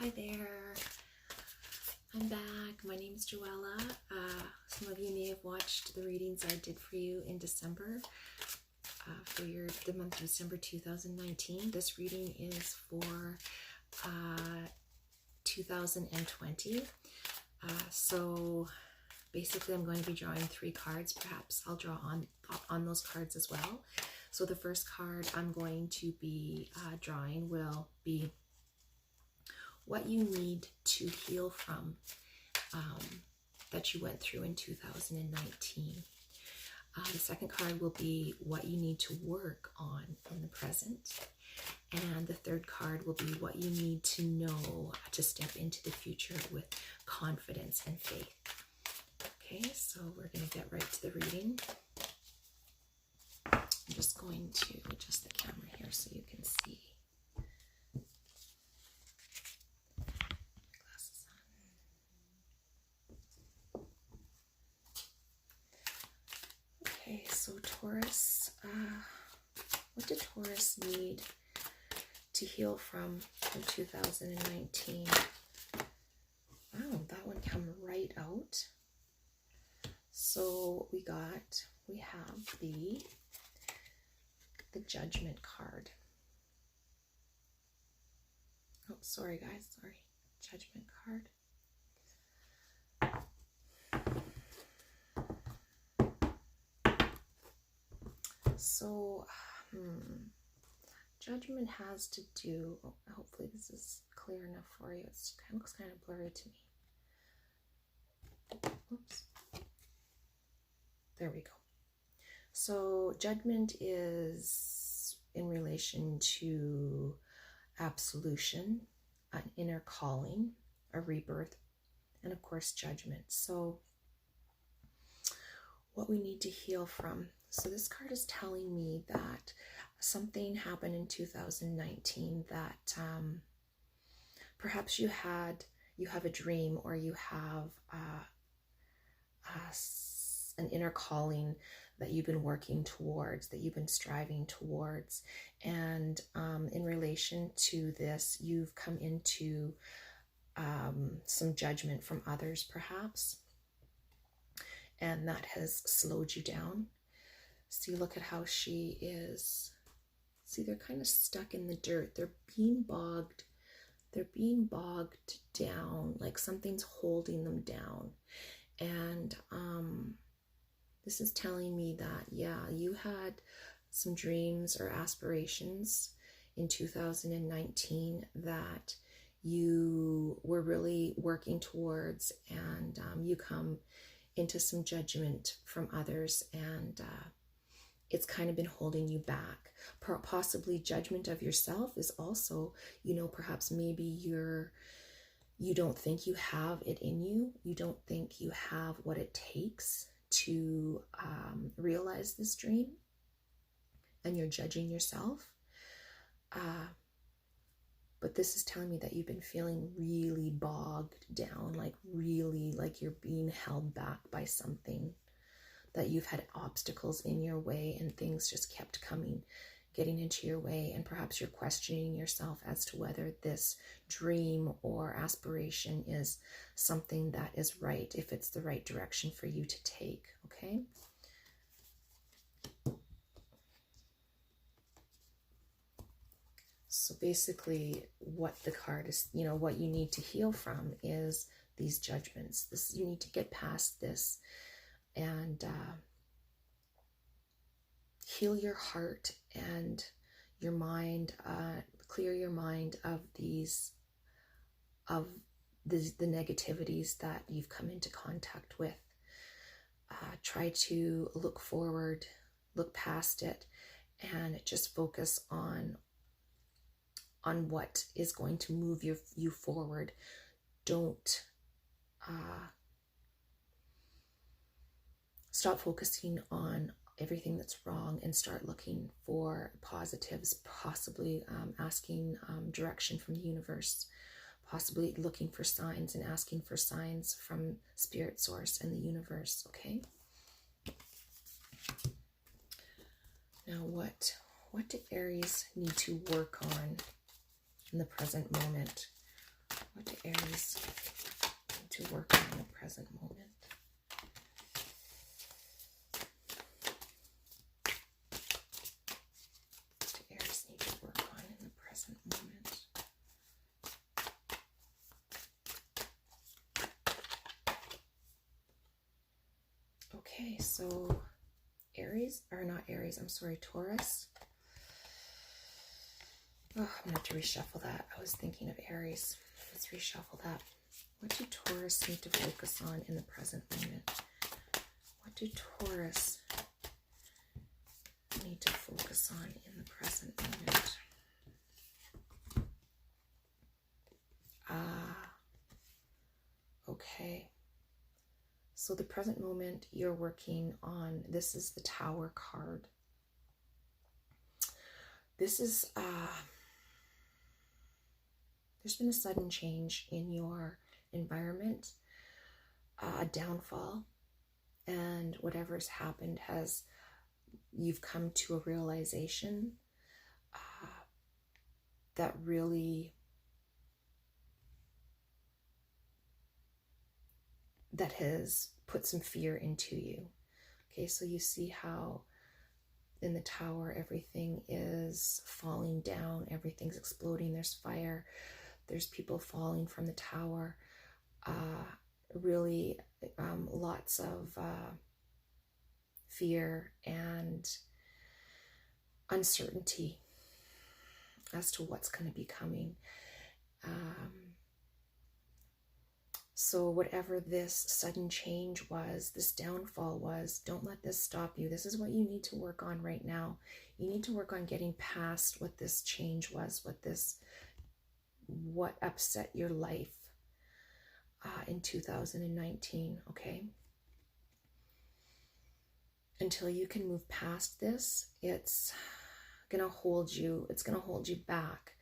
Hi there, I'm back. My name is Joella. Some of you may have watched the readings I did for you in December for the month of December 2019. This reading is for 2020. So basically I'm going to be drawing 3 cards. Perhaps I'll draw on those cards as well. So the first card I'm going to be drawing will be what you need to heal from that you went through in 2019. The second card will be what you need to work on in the present. And the third card will be what you need to know to step into the future with confidence and faith. Okay, so we're going to get right to the reading. I'm just going to adjust the camera here so you can see. Glasses on. Okay, so Taurus, what did Taurus need to heal from 2019? Wow, that one came right out. So we have the Judgment card. Oh, sorry guys, sorry. Judgment card. So, Judgment has to do, hopefully this is clear enough for you. It looks kind of blurry to me. Oops. There we go. So Judgment is in relation to absolution, an inner calling, a rebirth, and of course Judgment. So what we need to heal from. So this card is telling me that something happened in 2019 that perhaps you have a dream, or you have an inner calling that you've been working towards, that you've been striving towards. And in relation to this, you've come into some judgment from others perhaps, and that has slowed you down. See, look at how she is. See, they're kind of stuck in the dirt. They're being bogged down, like something's holding them down. And this is telling me that, yeah, you had some dreams or aspirations in 2019 that you were really working towards, and you come into some judgment from others, and it's kind of been holding you back. Possibly judgment of yourself is also, perhaps maybe you don't think you have it in you. You don't think you have what it takes to realize this dream, and you're judging yourself. But this is telling me that you've been feeling really bogged down, like really like you're being held back by something, that you've had obstacles in your way and things just kept getting into your way, and perhaps you're questioning yourself as to whether this dream or aspiration is something that is right, if it's the right direction for you to take, okay? So basically what the card is, what you need to heal from is these judgments. You need to get past this and heal your heart and your mind, clear your mind of the negativities that you've come into contact with. Try to look forward, look past it, and just focus on what is going to move you forward. Don't stop focusing on everything that's wrong and start looking for positives, possibly asking direction from the universe, possibly looking for signs and asking for signs from Spirit Source and the universe, okay? Now what do Aries need to work on in the present moment? What do Aries need to work on in the present moment? What do Aries need to work on in the present moment? Okay, so Aries, or not Aries, I'm sorry, Taurus. Oh, I'm going to have to reshuffle that. I was thinking of Aries. Let's reshuffle that. What do Taurus need to focus on in the present moment? What do Taurus need to focus on in the present moment? Okay. So the present moment you're working on, this is the Tower card. This is, there's been a sudden change in your environment, a downfall, and whatever's happened you've come to a realization that really, that has put some fear into you. Okay, so you see how in the Tower everything is falling down, everything's exploding, there's fire, there's people falling from the tower, really lots of fear and uncertainty as to what's going to be coming. So whatever this sudden change was, this downfall was, don't let this stop you. This is what you need to work on right now. You need to work on getting past what this change was, what upset your life in 2019, okay? Until you can move past this, it's gonna hold you back.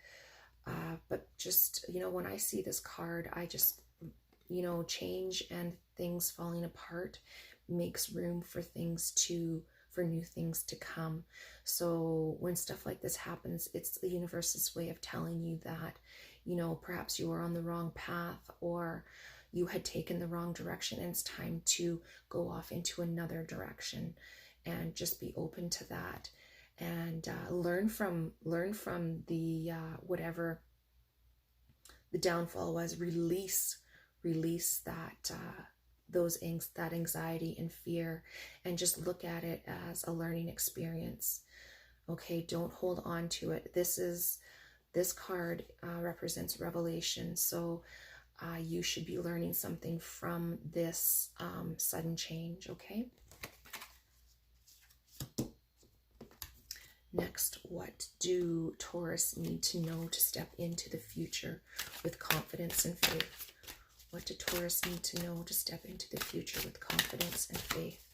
But just, when I see this card, I just, change and things falling apart makes room for new things to come. So when stuff like this happens, it's the universe's way of telling you that, perhaps you were on the wrong path or you had taken the wrong direction, and it's time to go off into another direction, and just be open to that, and learn from the whatever the downfall was. Release that that anxiety and fear, and just look at it as a learning experience. Okay, don't hold on to it. This card represents revelation, so you should be learning something from this sudden change. Okay. Next, what do Taurus need to know to step into the future with confidence and faith? What do Taurus need to know to step into the future with confidence and faith?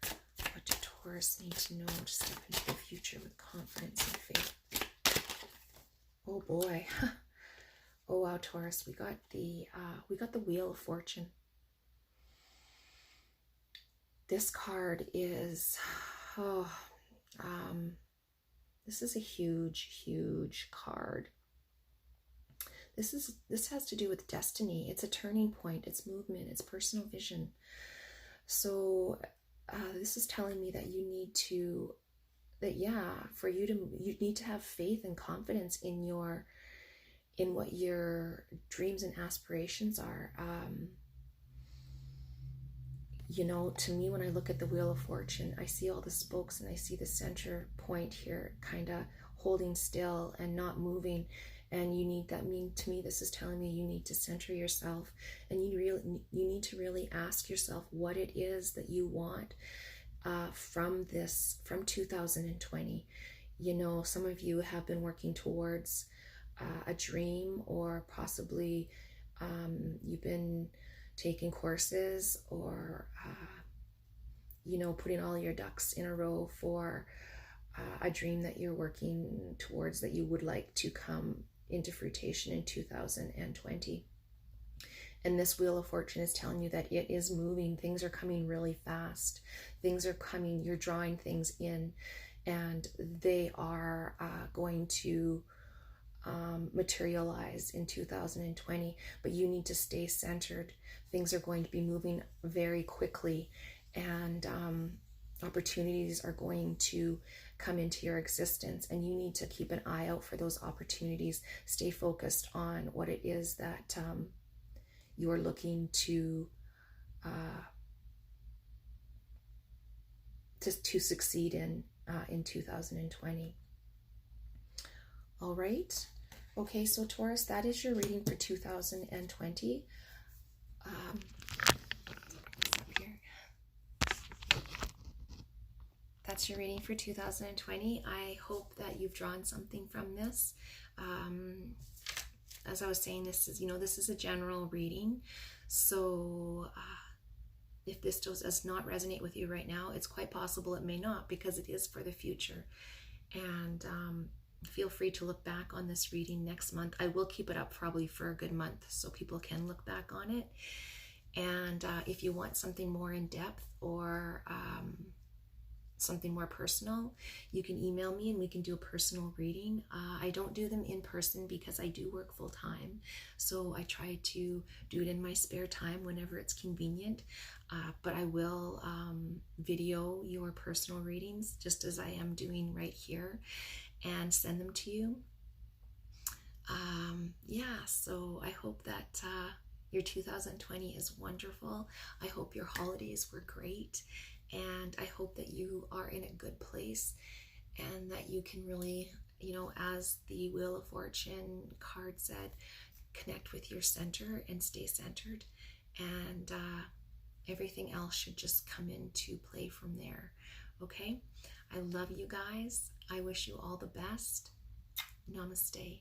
What do Taurus need to know to step into the future with confidence and faith? Oh boy. Oh wow, Taurus, we got the Wheel of Fortune. This card is, this is a huge card. This has to do with destiny. It's a turning point. It's movement. It's personal vision. So this is telling me that you need to have faith and confidence in what your dreams and aspirations are. To me, when I look at the Wheel of Fortune, I see all the spokes and I see the center point here kind of holding still and not moving. And to me, this is telling me you need to center yourself, and you need to really ask yourself what it is that you want from 2020. Some of you have been working towards a dream, or possibly you've been taking courses, or putting all your ducks in a row for a dream that you're working towards, that you would like to come into fruition in 2020. And this Wheel of Fortune is telling you that it is moving. Things are coming really fast. Things are coming. You're drawing things in, and they are going to materialize in 2020, but you need to stay centered. Things are going to be moving very quickly, and opportunities are going to come into your existence, and you need to keep an eye out for those opportunities. Stay focused on what it is that you are looking to succeed in 2020. All right. Okay, so Taurus, that is your reading for 2020. Up here. That's your reading for 2020. I hope that you've drawn something from this. As I was saying, this is a general reading. So if this does not resonate with you right now, it's quite possible it may not, because it is for the future. And feel free to look back on this reading next month. I will keep it up probably for a good month so people can look back on it. And if you want something more in depth or something more personal, you can email me and we can do a personal reading. I don't do them in person because I do work full time, so I try to do it in my spare time whenever it's convenient, but I will video your personal readings just as I am doing right here and send them to you. Yeah, so I hope that your 2020 is wonderful. I hope your holidays were great, and I hope that you are in a good place and that you can really, as the Wheel of Fortune card said, connect with your center and stay centered, and everything else should just come into play from there. Okay? I love you guys. I wish you all the best. Namaste.